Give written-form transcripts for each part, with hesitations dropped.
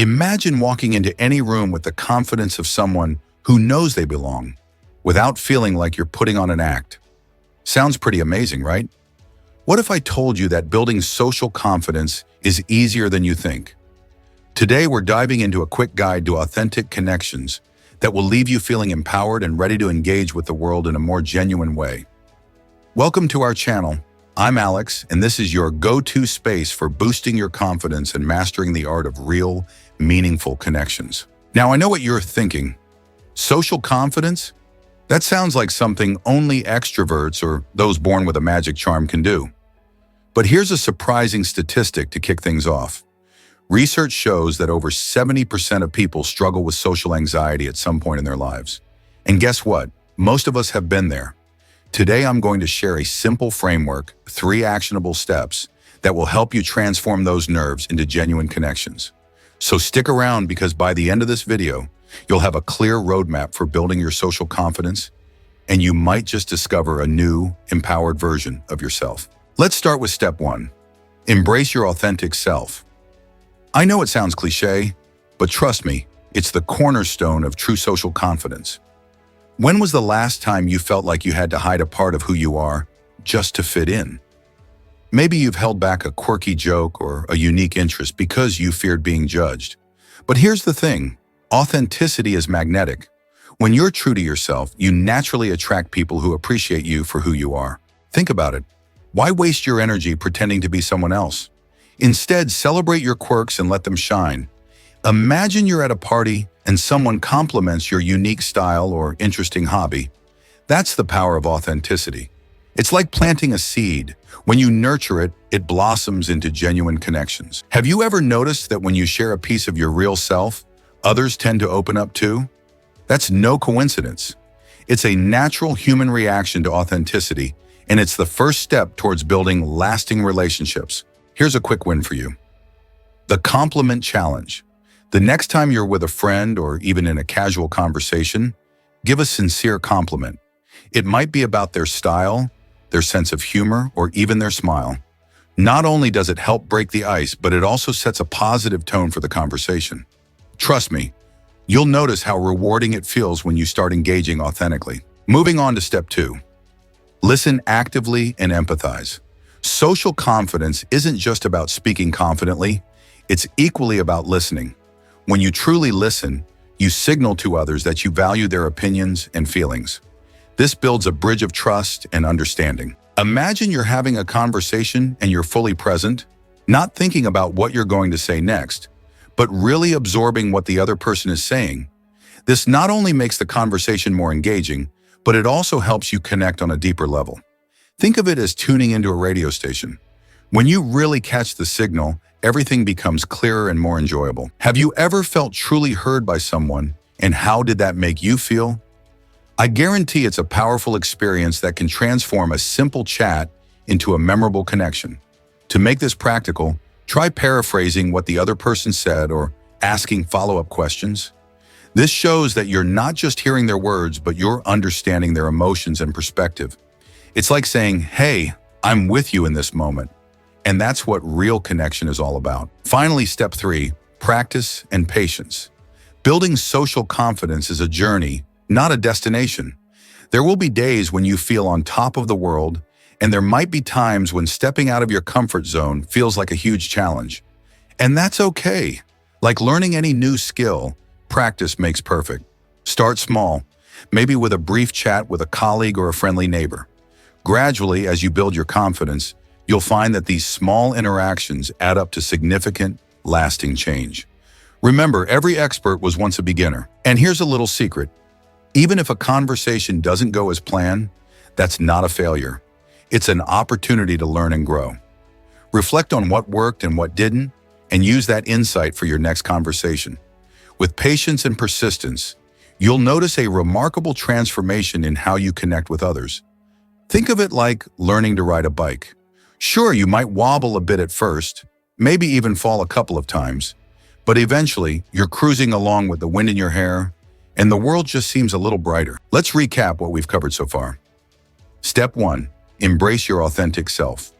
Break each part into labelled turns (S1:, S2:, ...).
S1: Imagine walking into any room with the confidence of someone who knows they belong, without feeling like you're putting on an act. Sounds pretty amazing, right? What if I told you that building social confidence is easier than you think? Today, we're diving into a quick guide to authentic connections that will leave you feeling empowered and ready to engage with the world in a more genuine way. Welcome to our channel. I'm Alex, and this is your go-to space for boosting your confidence and mastering the art of real, meaningful connections. Now, I know what you're thinking. Social confidence? That sounds like something only extroverts or those born with a magic charm can do. But here's a surprising statistic to kick things off. Research shows that over 70% of people struggle with social anxiety at some point in their lives. And guess what? Most of us have been there. Today, I'm going to share a simple framework, 3 actionable steps that will help you transform those nerves into genuine connections. So stick around, because by the end of this video, you'll have a clear roadmap for building your social confidence, and you might just discover a new, empowered version of yourself. Let's start with step 1. Embrace your authentic self. I know it sounds cliche, but trust me, it's the cornerstone of true social confidence. When was the last time you felt like you had to hide a part of who you are just to fit in? Maybe you've held back a quirky joke or a unique interest because you feared being judged. But here's the thing, authenticity is magnetic. When you're true to yourself, you naturally attract people who appreciate you for who you are. Think about it. Why waste your energy pretending to be someone else? Instead, celebrate your quirks and let them shine. Imagine you're at a party and someone compliments your unique style or interesting hobby. That's the power of authenticity. It's like planting a seed. When you nurture it, it blossoms into genuine connections. Have you ever noticed that when you share a piece of your real self, others tend to open up too? That's no coincidence. It's a natural human reaction to authenticity, and it's the first step towards building lasting relationships. Here's a quick win for you. The compliment challenge. The next time you're with a friend or even in a casual conversation, give a sincere compliment. It might be about their style, their sense of humor, or even their smile. Not only does it help break the ice, but it also sets a positive tone for the conversation. Trust me, you'll notice how rewarding it feels when you start engaging authentically. Moving on to step 2. Listen actively and empathize. Social confidence isn't just about speaking confidently, it's equally about listening. When you truly listen, you signal to others that you value their opinions and feelings. This builds a bridge of trust and understanding. Imagine you're having a conversation and you're fully present, not thinking about what you're going to say next, but really absorbing what the other person is saying. This not only makes the conversation more engaging, but it also helps you connect on a deeper level. Think of it as tuning into a radio station. When you really catch the signal, everything becomes clearer and more enjoyable. Have you ever felt truly heard by someone, and how did that make you feel? I guarantee it's a powerful experience that can transform a simple chat into a memorable connection. To make this practical, try paraphrasing what the other person said or asking follow-up questions. This shows that you're not just hearing their words, but you're understanding their emotions and perspective. It's like saying, "Hey, I'm with you in this moment." And that's what real connection is all about. Finally, step 3, practice and patience. Building social confidence is a journey, not a destination. There will be days when you feel on top of the world, and there might be times when stepping out of your comfort zone feels like a huge challenge. And that's okay. Like learning any new skill, practice makes perfect. Start small, maybe with a brief chat with a colleague or a friendly neighbor. Gradually, as you build your confidence, you'll find that these small interactions add up to significant, lasting change. Remember, every expert was once a beginner. And here's a little secret. Even if a conversation doesn't go as planned, that's not a failure. It's an opportunity to learn and grow. Reflect on what worked and what didn't, and use that insight for your next conversation. With patience and persistence, you'll notice a remarkable transformation in how you connect with others. Think of it like learning to ride a bike. Sure, you might wobble a bit at first, maybe even fall a couple of times, but eventually you're cruising along with the wind in your hair, and the world just seems a little brighter. Let's recap what we've covered so far. Step 1, embrace your authentic self.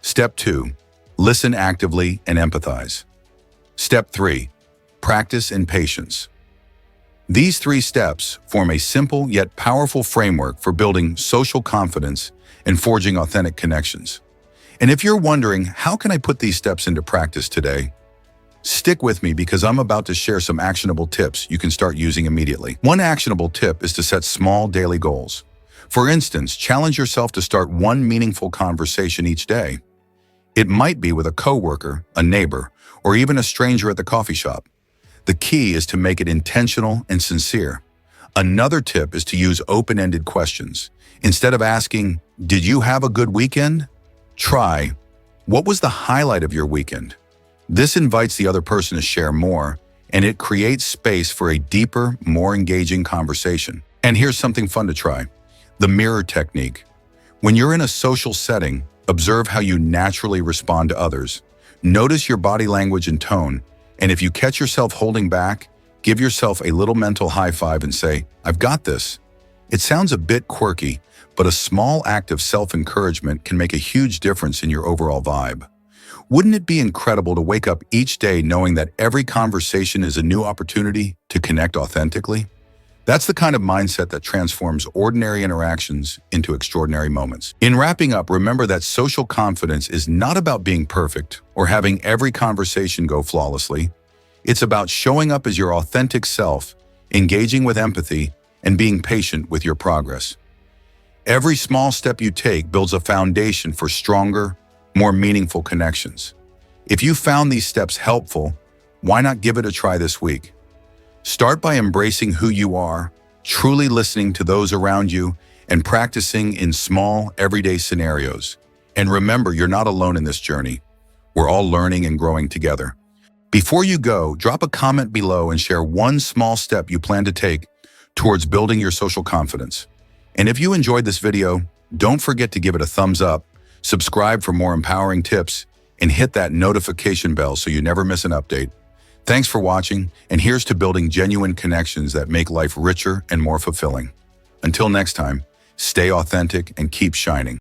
S1: Step 2, listen actively and empathize. Step 3, practice, and patience. These 3 steps form a simple yet powerful framework for building social confidence and forging authentic connections. And if you're wondering, how can I put these steps into practice today? Stick with me because I'm about to share some actionable tips you can start using immediately. One actionable tip is to set small daily goals. For instance, challenge yourself to start one meaningful conversation each day. It might be with a coworker, a neighbor, or even a stranger at the coffee shop. The key is to make it intentional and sincere. Another tip is to use open-ended questions. Instead of asking, "Did you have a good weekend?" Try, "What was the highlight of your weekend?" This invites the other person to share more, and it creates space for a deeper, more engaging conversation. And here's something fun to try: the mirror technique. When you're in a social setting, observe how you naturally respond to others. Notice your body language and tone, and if you catch yourself holding back, give yourself a little mental high five and say, "I've got this." It sounds a bit quirky, but a small act of self-encouragement can make a huge difference in your overall vibe. Wouldn't it be incredible to wake up each day knowing that every conversation is a new opportunity to connect authentically? That's the kind of mindset that transforms ordinary interactions into extraordinary moments. In wrapping up, remember that social confidence is not about being perfect or having every conversation go flawlessly. It's about showing up as your authentic self, engaging with empathy, and being patient with your progress. Every small step you take builds a foundation for stronger, more meaningful connections. If you found these steps helpful, why not give it a try this week? Start by embracing who you are, truly listening to those around you, and practicing in small, everyday scenarios. And remember, you're not alone in this journey. We're all learning and growing together. Before you go, drop a comment below and share one small step you plan to take towards building your social confidence. And if you enjoyed this video, don't forget to give it a thumbs up, subscribe for more empowering tips, and hit that notification bell so you never miss an update. Thanks for watching, and here's to building genuine connections that make life richer and more fulfilling. Until next time, stay authentic and keep shining.